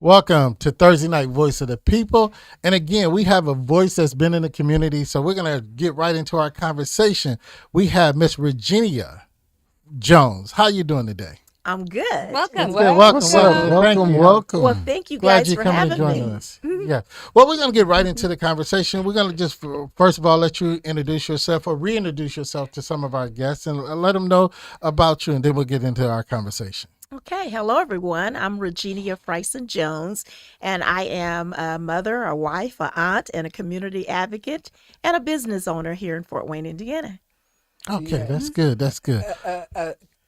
Welcome to Thursday Night Voice of the People. And again, we have a voice that's been in the community, so we're going to get right into our conversation. We have Miss Regenia Jones. How you doing today? I'm good. Welcome. Good. Welcome. What's Welcome. up? Thank you. Welcome. Well, thank you Glad guys you for coming and having joining me. us. Yeah. Well, we're going to get right into the conversation. We're going to just, first of all, let you introduce yourself or reintroduce yourself to some of our guests and let them know about you, and then we'll get into our conversation. Okay, hello everyone. I'm Regenia Frison Jones, and I am a mother, a wife, a aunt, and a community advocate, and a business owner here in Fort Wayne, Indiana. Okay, that's good. That's good.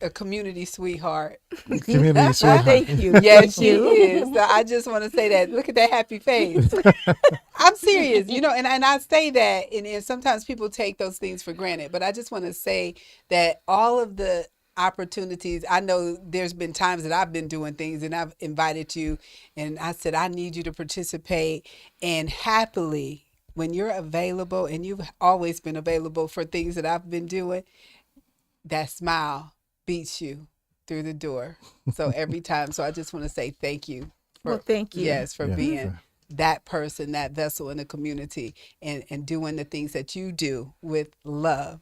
A community sweetheart. Community sweetheart. Thank you. Yes, Thank she you. is. So I just want to say that. Look at that happy face. I'm serious, and I say that, and sometimes people take those things for granted, but I just want to say that all of the opportunities, I know there's been times that I've been doing things and I've invited you and I said, I need you to participate, and happily, when you're available, and you've always been available for things that I've been doing, that smile beats you through the door. So every time. So I just want to say thank you. Well, thank you. Yes, for Yeah. being that person, that vessel in the community, and doing the things that you do with love.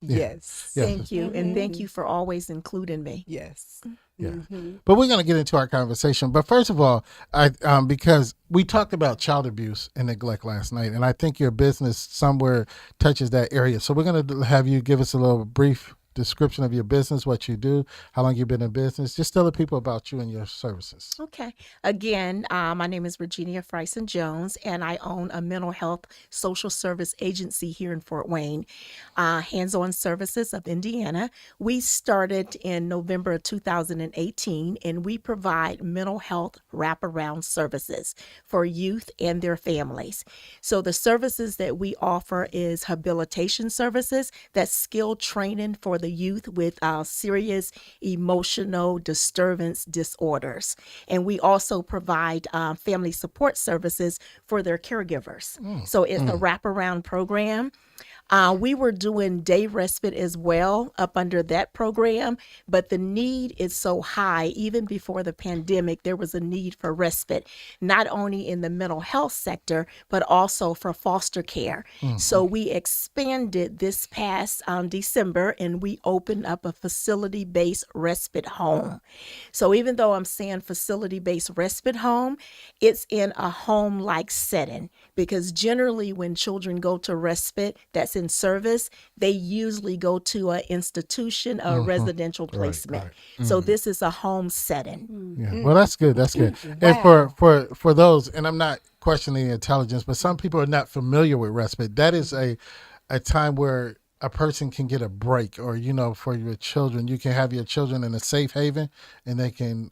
Yeah. Yes. Yeah. Thank you, and thank you for always including me. Yes. Yeah. Mm-hmm. But we're going to get into our conversation. But first of all, because we talked about child abuse and neglect last night, and I think your business somewhere touches that area. So we're going to have you give us a little brief description of your business, what you do, how long you've been in business. Just tell the people about you and your services. Okay. Again, my name is Regenia Frison Jones, and I own a mental health social service agency here in Fort Wayne, Hands-On Services of Indiana. We started in November of 2018, and we provide mental health wraparound services for youth and their families. So the services that we offer is habilitation services, that's skill training for the youth with serious emotional disturbance disorders. And we also provide family support services for their caregivers. So it's a wraparound program. We were doing day respite as well up under that program, but the need is so high. Even before the pandemic, there was a need for respite, not only in the mental health sector, but also for foster care. So we expanded this past December, and we opened up a facility-based respite home. So even though I'm saying facility-based respite home, it's in a home-like setting, because generally when children go to respite that's in service, they usually go to an institution or a residential placement. right. So this is a home setting. Yeah. Well, that's good. That's good. And for those, and I'm not questioning the intelligence, but some people are not familiar with respite. That is a time where a person can get a break, or, for your children, you can have your children in a safe haven and they can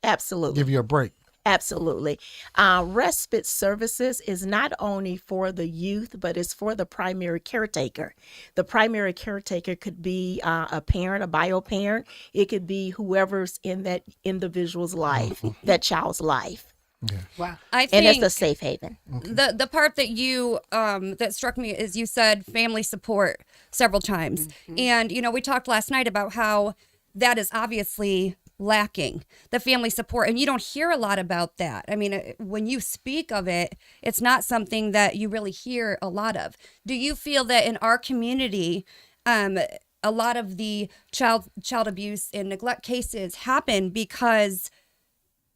Absolutely. give you a break. Absolutely. Respite services is not only for the youth, but it's for the primary caretaker. The primary caretaker could be a parent, a bio parent. It could be whoever's in that individual's life, that child's life. Yeah. Wow. I And think it's a safe haven. the part that you that struck me is you said family support several times. And we talked last night about how that is obviously lacking, the family support, and you don't hear a lot about that. I mean, when you speak of it, it's not something that you really hear a lot of. Do you feel that in our community, a lot of the child abuse and neglect cases happen because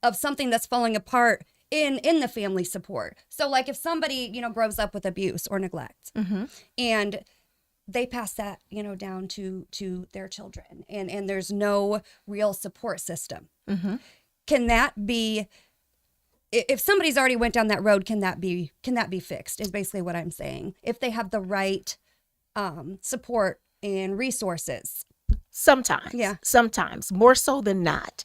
of something that's falling apart in the family support? So like if somebody grows up with abuse or neglect, and they pass that down to their children, and there's no real support system, can that be, if somebody's already went down that road, can that be fixed, is basically what I'm saying, if they have the right support and resources? Sometimes, Yeah. sometimes more so than not.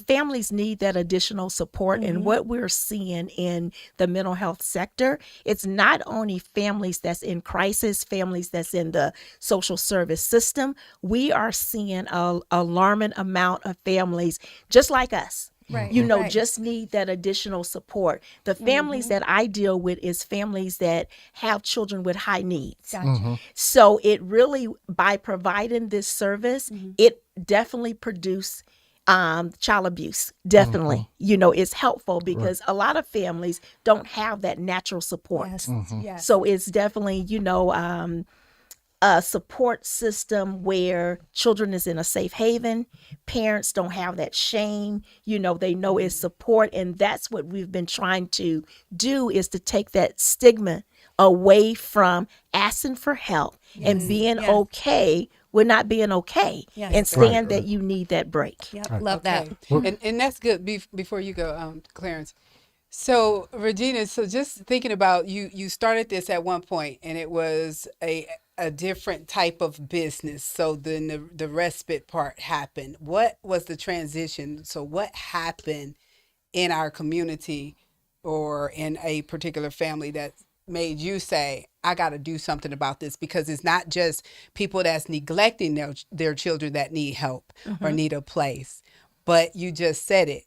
Families need that additional support. And what we're seeing in the mental health sector, it's not only families that's in crisis, families that's in the social service system. We are seeing a alarming amount of families just like us. Right. Right. Just need that additional support. The families that I deal with is families that have children with high needs. Gotcha. So it really, by providing this service, it definitely produce child abuse. Definitely, it's helpful because a lot of families don't have that natural support. Yes. Yes. So it's definitely, a support system where children is in a safe haven. Parents don't have that shame. They know it's support. And that's what we've been trying to do, is to take that stigma away from asking for help and being okay with not being okay, Yes. and saying that you need that break. Yep. Love that. And that's good. Before you go, Clarence. So Regina, so just thinking about you started this at one point, and it was a different type of business. So then the respite part happened. What was the transition? So what happened in our community or in a particular family that made you say, I got to do something about this? Because it's not just people that's neglecting their children that need help or need a place, but you just said it.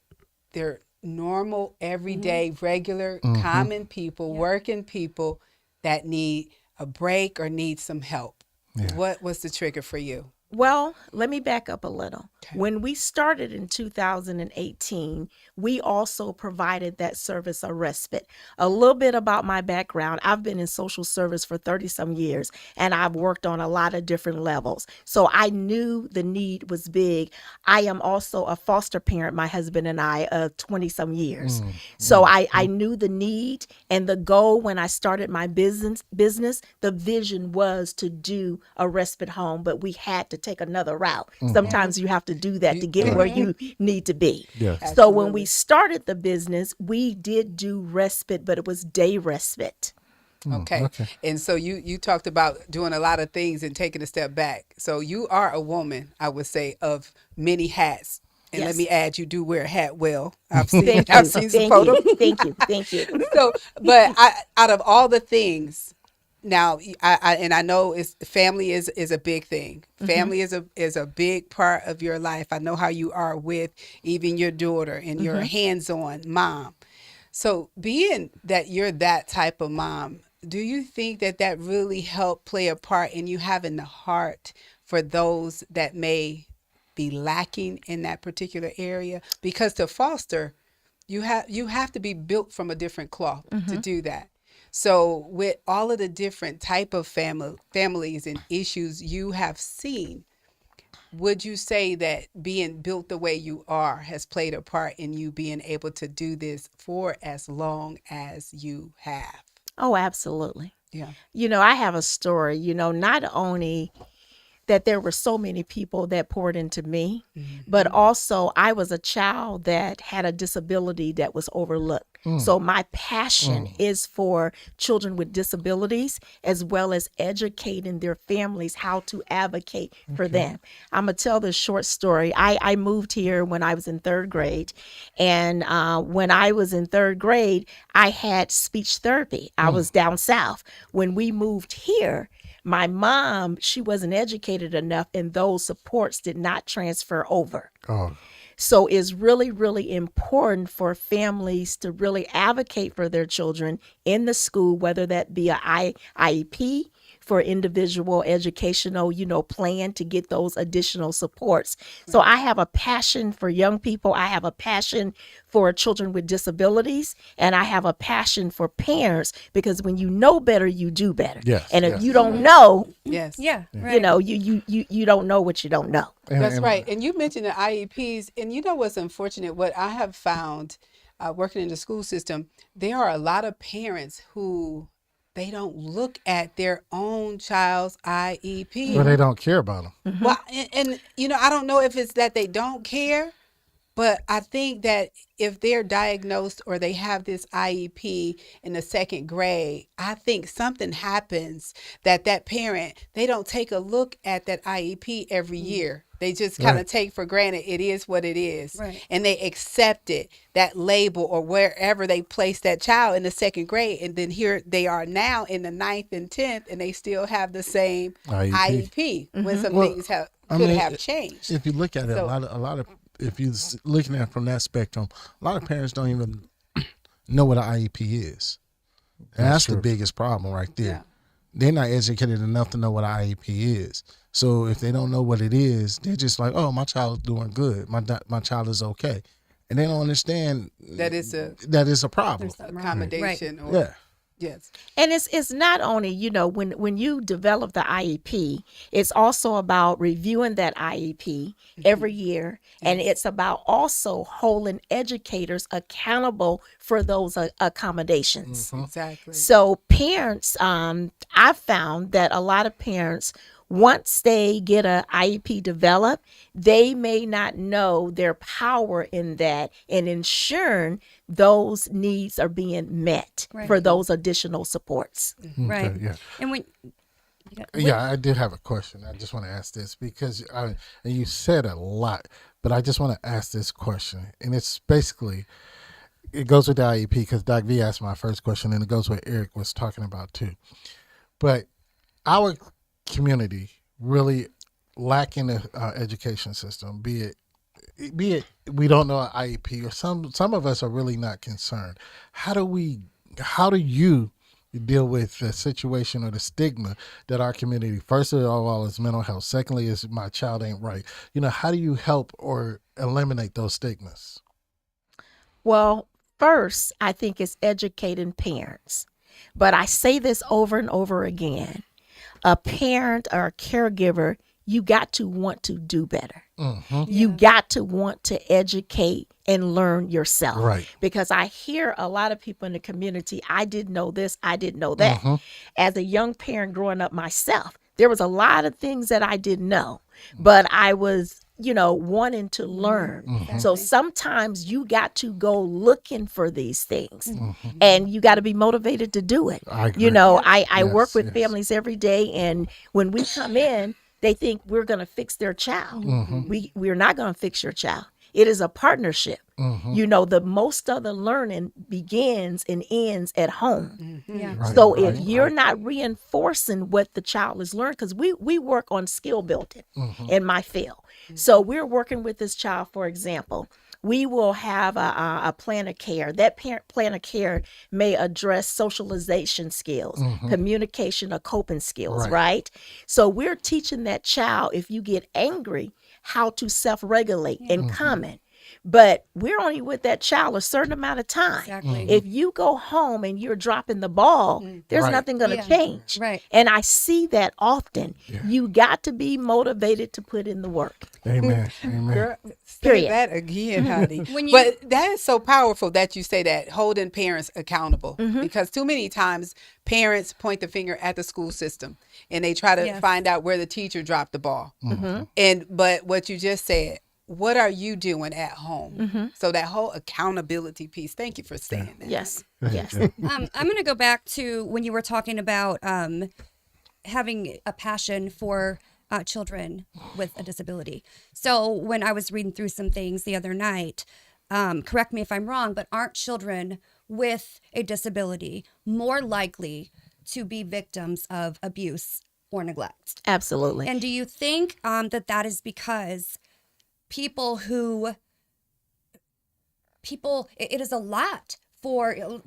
They're normal, everyday, regular, common people, working people that need a break or need some help. Yeah. What was the trigger for you? Well, let me back up a little. When we started in 2018, we also provided that service, a respite. A little bit about my background. I've been in social service for 30 some years, and I've worked on a lot of different levels. So I knew the need was big. I am also a foster parent, my husband and I, of 20 some years. So I knew the need, and the goal when I started my business, the vision was to do a respite home, but we had to take another route. Sometimes you have to do that to get where you need to be. Yes. So when we started the business, we did do respite, but it was day respite. Okay. And so you talked about doing a lot of things and taking a step back. So you are a woman, I would say, of many hats. And let me add, you do wear a hat well. I've seen some photos. Thank you. So, but out of all the things, now I know family is a big thing. Family is a big part of your life. I know how you are with even your daughter and your hands-on mom. So being that you're that type of mom, do you think that really helped play a part in you having the heart for those that may be lacking in that particular area? Because to foster, you have to be built from a different cloth to do that. So with all of the different type of families and issues you have seen, would you say that being built the way you are has played a part in you being able to do this for as long as you have? Oh, absolutely. Yeah. I have a story, not only that there were so many people that poured into me, but also I was a child that had a disability that was overlooked. So my passion is for children with disabilities, as well as educating their families how to advocate for them. I'm going to tell this short story. I moved here when I was in third grade. And when I was in third grade, I had speech therapy. I was down south. When we moved here, my mom, she wasn't educated enough, and those supports did not transfer over. So it's really, really important for families to really advocate for their children in the school, whether that be an IEP for individual educational, plan to get those additional supports. So I have a passion for young people. I have a passion for children with disabilities, and I have a passion for parents, because when you know better, you do better. Yes, and if yes. you don't know, Yes. Yeah. Right. you don't know what you don't know. That's right. And you mentioned the IEPs, and you know what's unfortunate? What I have found working in the school system, there are a lot of parents who they don't look at their own child's IEP. Well, they don't care about them. Well, and I don't know if it's that they don't care, but I think that if they're diagnosed or they have this IEP in the second grade, I think something happens that parent, they don't take a look at that IEP every year. They just kind of take for granted it is what it is. Right. And they accept it, that label, or wherever they place that child in the second grade. And then here they are now in the 9th and 10th, and they still have the same IEP when some things could have changed. If you look at it, So- a lot of if you're looking at it from that spectrum, a lot of parents don't even know what an IEP is. And that's the true. biggest problem right there. they're not educated enough to know what an IEP is. So if they don't know what it is, they're just like, oh, my child's doing good. My child is okay. And they don't understand That is a that is a problem. There's something wrong. accommodation or Yeah. yes. And it's not only, when you develop the IEP, it's also about reviewing that IEP every year. And it's about also holding educators accountable for those accommodations. Exactly. So parents, I've found that a lot of parents, once they get a IEP developed, they may not know their power in that and ensuring those needs are being met for those additional supports. Right. Okay, yeah. And when Yeah, I did have a question. I just want to ask this because and you said a lot, but I just want to ask this question. And it's basically, it goes with the IEP because Doc V asked my first question, and it goes with Eric was talking about too. But our community really lacking an education system, be it we don't know an IEP, or some of us are really not concerned. How do you deal with the situation or the stigma that our community, first of all, is mental health, secondly is my child ain't right? How do you help or eliminate those stigmas? Well, first, I think it's educating parents. But I say this over and over again. A parent or a caregiver, you got to want to do better. You got to want to educate and learn yourself. Right. Because I hear a lot of people in the community, I didn't know this, I didn't know that. As a young parent growing up myself, there was a lot of things that I didn't know, but I was, wanting to learn. So sometimes you got to go looking for these things and you got to be motivated to do it. I agree. I work with yes. families every day, and when we come in, they think we're going to fix their child. We're not going to fix your child. It is a partnership. The most of the learning begins and ends at home. Right, So if right, you're not reinforcing what the child is learning, because we work on skill building in my field. So we're working with this child, for example. We will have a plan of care. That plan of care may address socialization skills, communication or coping skills, right? So we're teaching that child, if you get angry, how to self-regulate and comment. But we're only with that child a certain amount of time. Exactly. If you go home and you're dropping the ball, there's Right. nothing going to change. Right. And I see that often. You got to be motivated to put in the work. Amen. Amen. Girl, say Period. that again, honey. When you- But that is so powerful that you say that, holding parents accountable. Mm-hmm. Because too many times parents point the finger at the school system and they try to Yes. find out where the teacher dropped the ball. But what you just said, what are you doing at home? So that whole accountability piece. Thank you for saying that. Yes. Yes. I'm going to go back to when you were talking about having a passion for children with a disability. So when I was reading through some things the other night, correct me if I'm wrong, but aren't children with a disability more likely to be victims of abuse or neglect? Absolutely. And do you think that is because it is a lot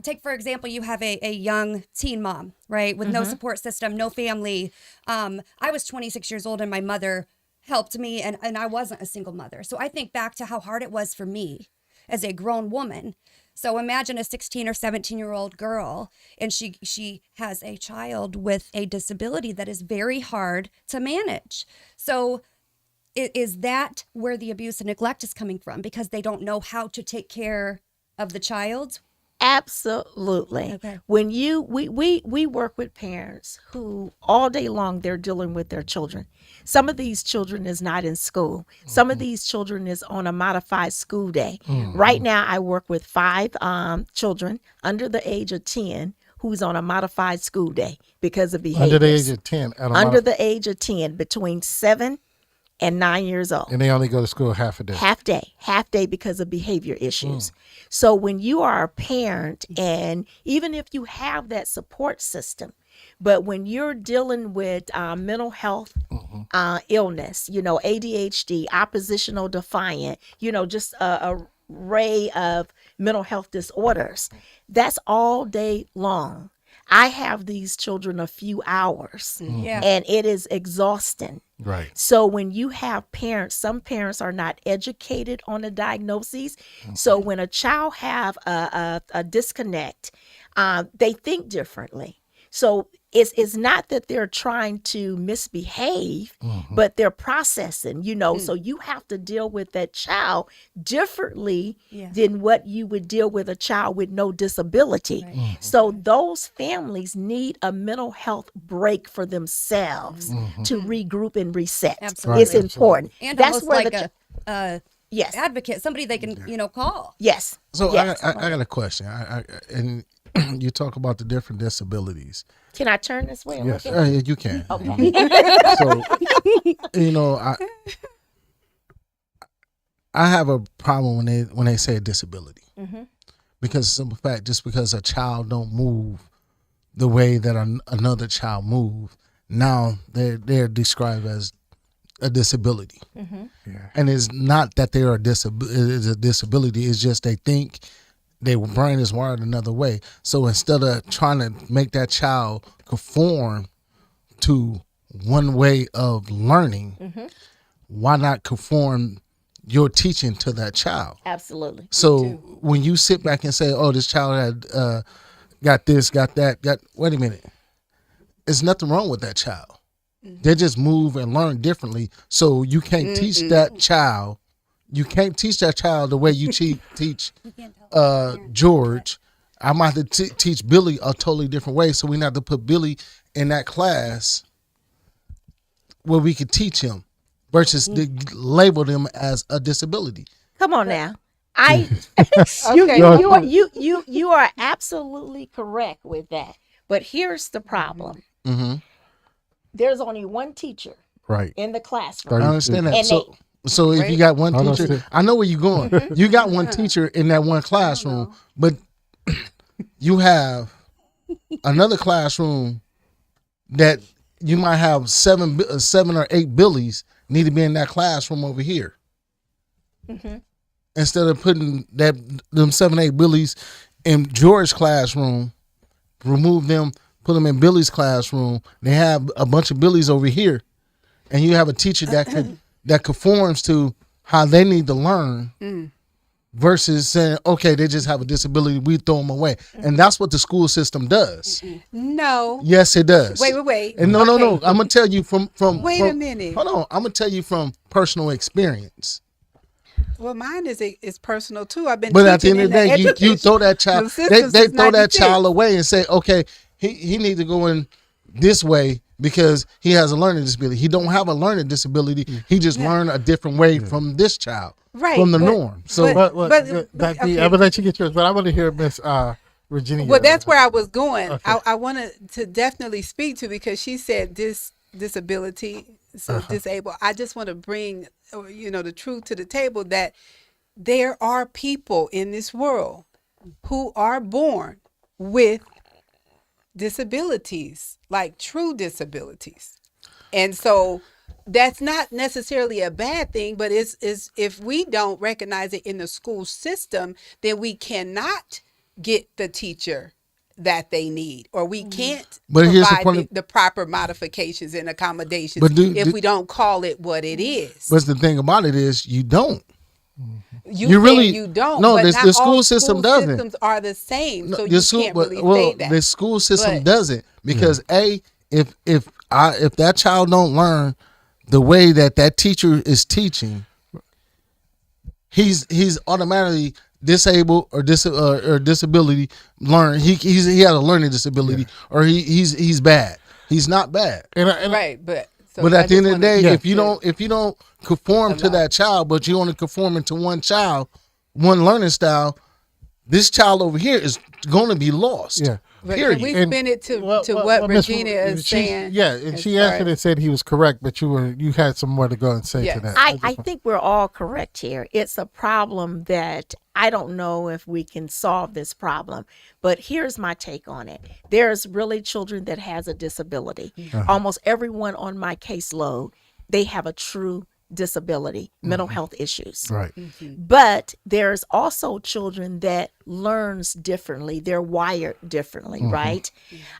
take for example, you have a young teen mom, right, with no support system, no family. I was 26 years old and my mother helped me, and I wasn't a single mother. So I think back to how hard it was for me as a grown woman. So imagine a 16 or 17-year-old girl, and she has a child with a disability that is very hard to manage. So is that where the abuse and neglect is coming from? Because they don't know how to take care of the child? Absolutely. Okay. When we work with parents who all day long they're dealing with their children. Some of these children is not in school. Some of these children is on a modified school day. Right now I work with 5 children under the age of 10 who's on a modified school day because of behaviors. Under the age of 10. Under the age of 10, between 7 and 9 years old. And they only go to school half a day. Half day because of behavior issues. So when you are a parent, and even if you have that support system, but when you're dealing with mental health illness, ADHD, oppositional defiant, just a array of mental health disorders, that's all day long. I have these children a few hours, Yeah. and it is exhausting. Right. So when you have parents, some parents are not educated on the diagnoses. So when a child have a disconnect, they think differently. So it's not that they're trying to misbehave, but they're processing, so you have to deal with that child differently than what you would deal with a child with no disability. So those families need a mental health break for themselves to regroup and reset. Absolutely. It's important. And That's almost where like a yes, advocate, somebody they can, call. yes. So yes. I got a question. And you talk about the different disabilities. Can I turn this way? And Yes. look at Yeah, you can. Okay. So, I have a problem when they say disability, because simple fact, just because a child don't move the way that another child move, now they're described as a disability, and it's not that they're a disability. It's just they think their brain is wired another way. So instead of trying to make that child conform to one way of learning, why not conform your teaching to that child? Absolutely. So when you sit back and say, "Oh, this child had got this, got that, wait a minute," there's nothing wrong with that child. They just move and learn differently. So you can't teach that child. You can't teach that child the way you teach George. I might have to teach Billy a totally different way. So we have to put Billy in that class where we could teach him versus label them as a disability. Come on now. You are absolutely correct with that. But here's the problem. There's only one teacher Right. in the classroom. I understand that. And So if you got one Hold on, teacher, Steve. I know where you're going. You got one teacher in that one classroom, but you have another classroom that you might have seven or eight Billies need to be in that classroom over here. Instead of putting them 7, 8 Billies in George's classroom, remove them, put them in Billy's classroom. They have a bunch of Billies over here, and you have a teacher that conforms to how they need to learn, versus saying, okay, they just have a disability, we throw them away. And that's what the school system does. No. Yes, it does. Wait. And no. I'm gonna tell you from Wait a minute. Hold on. I'm gonna tell you from personal experience. Well, mine is personal too. I've been. But at the end of the day, teaching in you throw that child. the They system throw since that 96. child away and say, okay, he needs to go in this way because he has a learning disability. He don't have a learning disability. He just learned a different way from this child, Right, from the but- norm. So but- I'm gonna let you get yours, but I want to hear Miss Regenia. Well, that's where I was going. Okay. I wanted to definitely speak to, because she said disability, so disabled. I just want to bring, the truth to the table, that there are people in this world who are born with disabilities, like true disabilities. And so that's not necessarily a bad thing, but it's if we don't recognize it in the school system, then we cannot get the teacher that they need, or we can't provide the proper modifications and accommodations if we don't call it what it is. But the thing about it is, you don't. You don't. No, but the not school all system school doesn't. Systems are the same, so The you school, can't really say that. the school system But- doesn't, because if that child don't learn the way that teacher is teaching, he's automatically disabled or disability learn. He has a learning disability, or he's bad. He's not bad. Right, but But at the end of the day, if you don't conform to that child, but you only conforming to one child, one learning style, this child over here is going to be lost. Yeah. But Period. can we spin it to what Miss Regina is saying? Yeah, and she answered and said he was correct, but you had some more to go and say to that. I think we're all correct here. It's a problem that I don't know if we can solve this problem, but here's my take on it. There's really children that has a disability. Almost everyone on my caseload, they have a true disability, mental health issues. Right. But there's also children that learns differently. They're wired differently, right?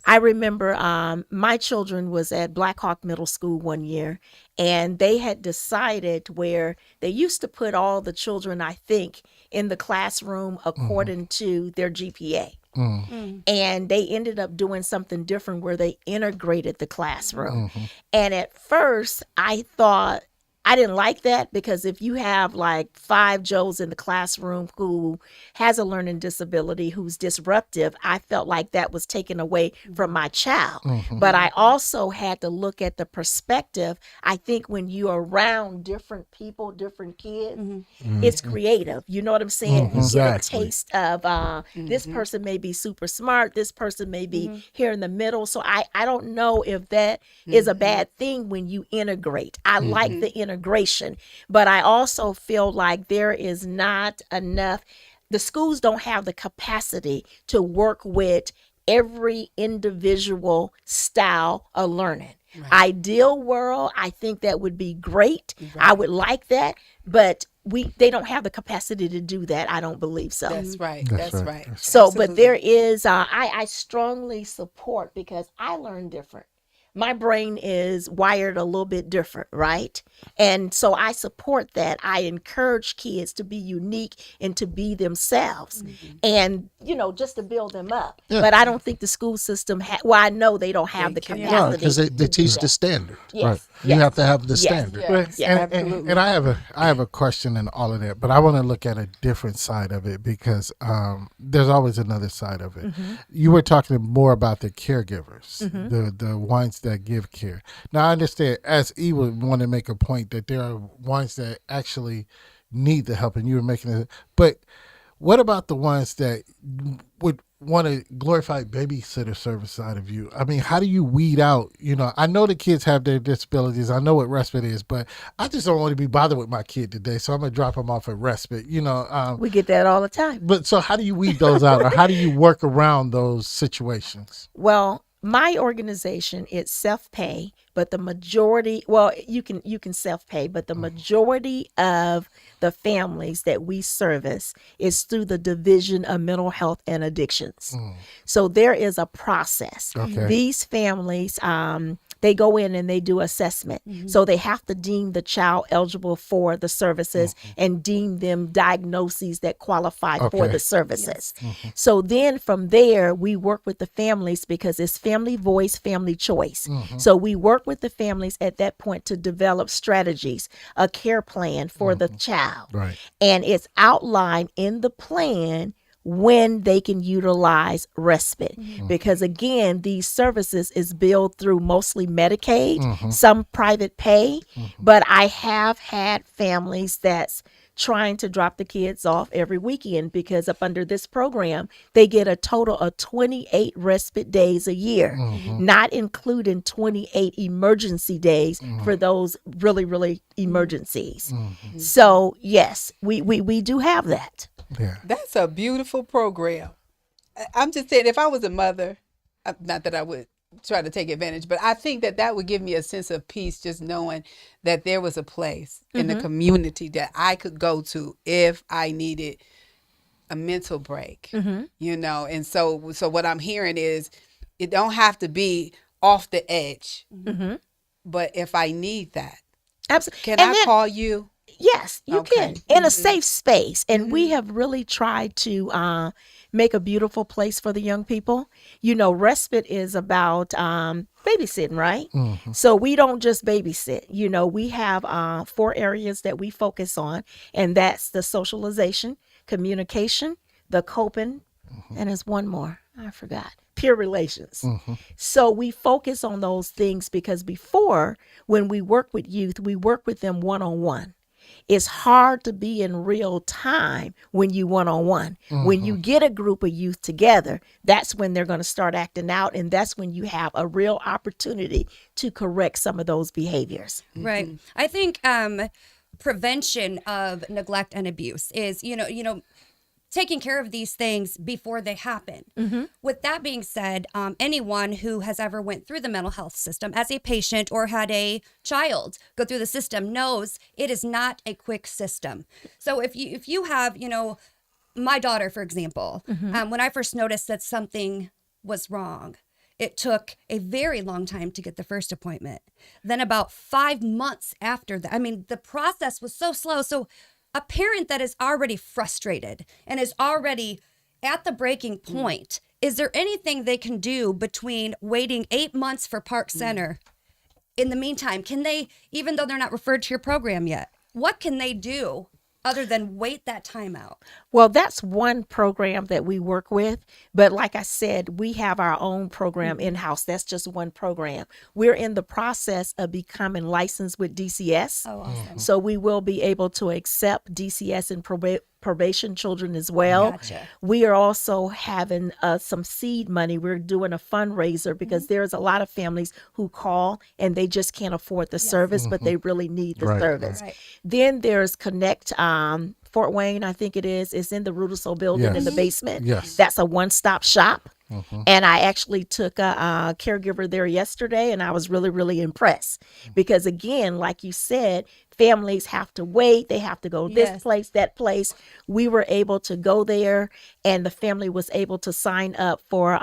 I remember my children was at Black Hawk Middle School one year, and they had decided where they used to put all the children, I think, in the classroom according to their GPA. And they ended up doing something different where they integrated the classroom. And at first, I thought, I didn't like that, because if you have like 5 Joes in the classroom who has a learning disability, who's disruptive, I felt like that was taken away from my child. But I also had to look at the perspective. I think when you're around different people, different kids, it's creative. You know what I'm saying? You get a taste of this person may be super smart. This person may be here in the middle. So I don't know if that is a bad thing when you integrate. I like the integration, but I also feel like there is not enough. The schools don't have the capacity to work with every individual style of learning. Ideal world, I think that would be great. I would like that, but they don't have the capacity to do that. I don't believe so. That's right. That's That's right. right. So, Absolutely. but there is, I strongly support, because I learn different. My brain is wired a little bit different, right? And so I support that. I encourage kids to be unique and to be themselves, and, just to build them up. But I don't think the school system, I know they don't have the capacity. No, because they to do teach that. the standard. Yes. Right. You have to have the Yes. standard. Well, Yeah, and I have a question in all of that, but I want to look at a different side of it, because there's always another side of it. You were talking more about the caregivers, the ones that give care. Now I understand, as E would want to make a point, that there are ones that actually need the help, and you were making it. But what about the ones that would want to glorify babysitter service side of you? I mean, how do you weed out? I know the kids have their disabilities. I know what respite is, but I just don't want to be bothered with my kid today, so I'm gonna drop him off at respite. We get that all the time. But so how do you weed those out, or how do you work around those situations? Well, my organization, it's self-pay, but the majority, well, you can self-pay, but the majority of the families that we service is through the Division of Mental Health and Addictions. So there is a process. Okay. These families, they go in and they do assessment. So they have to deem the child eligible for the services and deem them diagnoses that qualify for Okay. the services. So then from there, we work with the families, because it's family voice, family choice. So we work with the families at that point to develop strategies, a care plan for the child. Right. And it's outlined in the plan when they can utilize respite, because again, these services is billed through mostly Medicaid, some private pay, but I have had families that's trying to drop the kids off every weekend, because up under this program, they get a total of 28 respite days a year, not including 28 emergency days for those really, really emergencies. So yes, we do have that. Yeah. That's a beautiful program. I'm just saying, if I was a mother, not that I would try to take advantage, but I think that would give me a sense of peace, just knowing that there was a place in the community that I could go to if I needed a mental break, and so what I'm hearing is, it don't have to be off the edge, but if I need that, Absolutely. can I call you? Yes, you Okay. can, in a safe space. And we have really tried to make a beautiful place for the young people. Respite is about babysitting, right? So we don't just babysit. We have 4 areas that we focus on, and that's the socialization, communication, the coping, and there's one more. I forgot. Peer relations. So we focus on those things, because before, when we work with youth, we work with them one-on-one. It's hard to be in real time when you one-on-one. When you get a group of youth together, that's when they're going to start acting out, and that's when you have a real opportunity to correct some of those behaviors. Right. I think prevention of neglect and abuse is, taking care of these things before they happen. With that being said, anyone who has ever went through the mental health system as a patient or had a child go through the system knows it is not a quick system. So if you have, my daughter, for example, when I first noticed that something was wrong, it took a very long time to get the first appointment. Then about 5 months after that, the process was so slow. So a parent that is already frustrated and is already at the breaking point, is there anything they can do between waiting 8 months for Park Center? In the meantime, can they, even though they're not referred to your program yet, what can they do other than wait that time out? Well, that's one program that we work with. But like I said, we have our own program in-house. That's just one program. We're in the process of becoming licensed with DCS. Oh, awesome. So we will be able to accept DCS and probation children as well. Gotcha. We are also having some seed money. We're doing a fundraiser because there's a lot of families who call and they just can't afford the service, but they really need the service. Right. Then there's Connect Fort Wayne, I think it is. It's in the Rudersville building in the basement. Yes. That's a one-stop shop. And I actually took a caregiver there yesterday, and I was really, really impressed because, again, like you said, families have to wait. They have to go this place, that place. We were able to go there, and the family was able to sign up for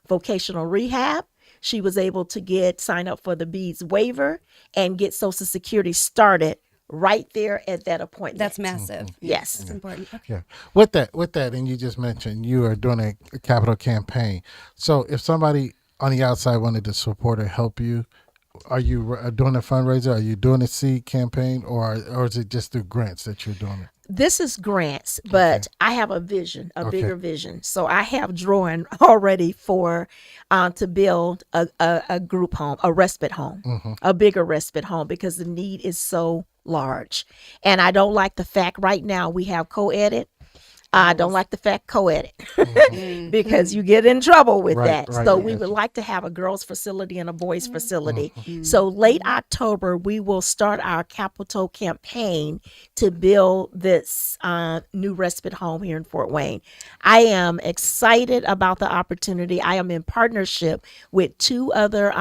vocational rehab. She was able to sign up for the BEADS waiver and get Social Security started right there at that appointment. That's massive. Yes. That's important. Okay. Yeah. With that, and you just mentioned you are doing a capital campaign. So if somebody on the outside wanted to support or help you, are you doing a fundraiser? Are you doing a seed campaign, or is it just through grants that you're doing it? This is grants, but I have a vision, a bigger vision. So I have drawing already for to build a group home, a respite home, a bigger respite home, because the need is so large. And I don't like the fact right now we have co-edit. I don't like the fact co-edit because you get in trouble with that. So we would like to have a girls' facility and a boys' facility. So late October, we will start our capital campaign to build this new respite home here in Fort Wayne. I am excited about the opportunity. I am in partnership with 2 other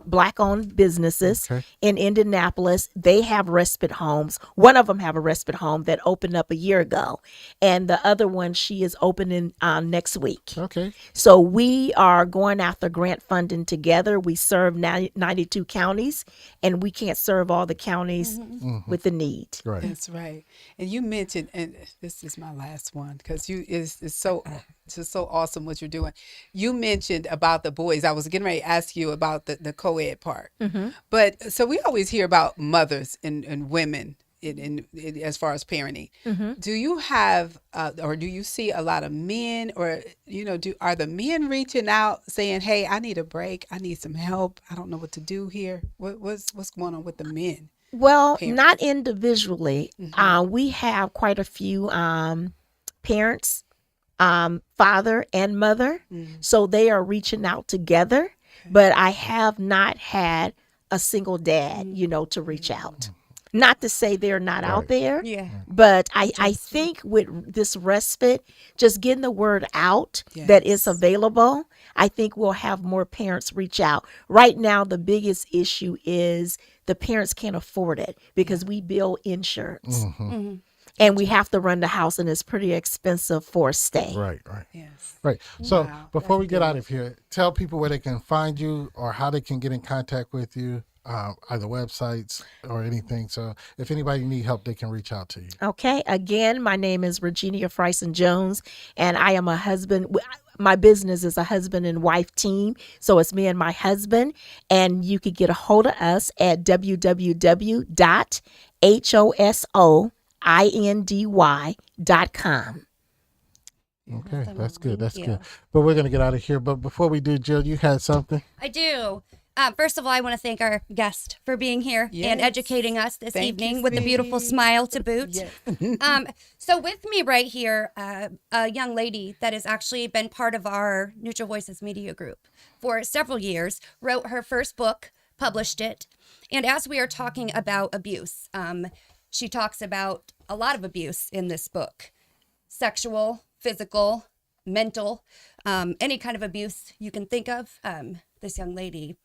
Black-owned businesses in Indianapolis. They have respite homes. One of them have a respite home that opened up a year ago, and the other one, she is opening next week. Okay. So we are going after grant funding together. We serve 92 counties, and we can't serve all the counties with the need. Right. That's right. And you mentioned, and this is my last one because it's so awesome what you're doing. You mentioned about the boys. I was getting ready to ask you about the co-ed part. But so we always hear about mothers and women in as far as parenting. Do you have or do you see a lot of men, or are the men reaching out saying, hey, I need a break, I need some help, I don't know what to do here? What's going on with the men? Well, parents? not individually. We have quite a few parents, father and mother, so they are reaching out together. But I have not had a single dad, to reach out. Not to say they're not out there, but I think with this respite, just getting the word out that it's available, I think we'll have more parents reach out. Right now, the biggest issue is the parents can't afford it because we bill insurance. And we have to run the house, and it's pretty expensive for a stay. Right. Yes. Right. So Wow, before we that's get good. out of here, tell people where they can find you or how they can get in contact with you, either websites or anything. So if anybody need help, they can reach out to you. Okay. Again, my name is Regenia Frison Jones, and I am a husband. My business is a husband and wife team. So it's me and my husband. And you could get a hold of us at www.hosoindy.com. Okay, that's good. That's you. good. But we're going to get out of here. But before we do, Jill, you had something? I do. First of all, I want to thank our guest for being here and Yes. educating us this Thank evening you, with a beautiful sweetie. smile to boot. Yes. So with me right here, a young lady that has actually been part of our Neutral Voices Media Group for several years, wrote her first book, published it. And as we are talking about abuse, she talks about a lot of abuse in this book: sexual, physical, mental, any kind of abuse you can think of, this young lady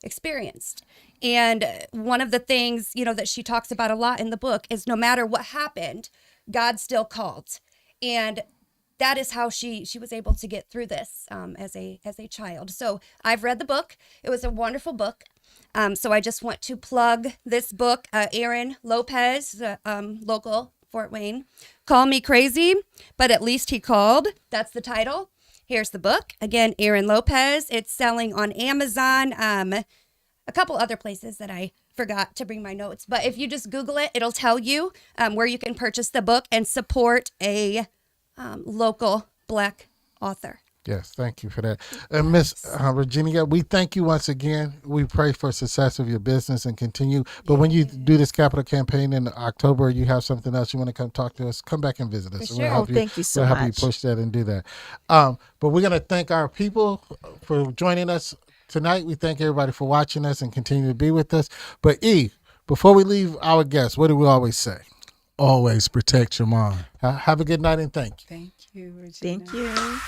experienced. And one of the things, that she talks about a lot in the book is no matter what happened, God still called. And that is how she was able to get through this as a child. So I've read the book. It was a wonderful book. So I just want to plug this book. Aaron Lopez, local Fort Wayne, Call Me Crazy, but at least he called. That's the title. Here's the book. Again, Aaron Lopez. It's selling on Amazon, a couple other places that I forgot to bring my notes. But if you just Google it, it'll tell you where you can purchase the book and support a local Black author. Yes, thank you for that. And Miss Regenia, we thank you once again. We pray for success of your business and continue. But when you do this capital campaign in October, you have something else you want to come talk to us, come back and visit us. For We'll sure. help Thank you so we'll help much. you push that and do that. But we're going to thank our people for joining us tonight. We thank everybody for watching us and continue to be with us. But before we leave our guests, what do we always say? Always protect your mind. Have a good night and thank you. Thank you, Regina. Thank you.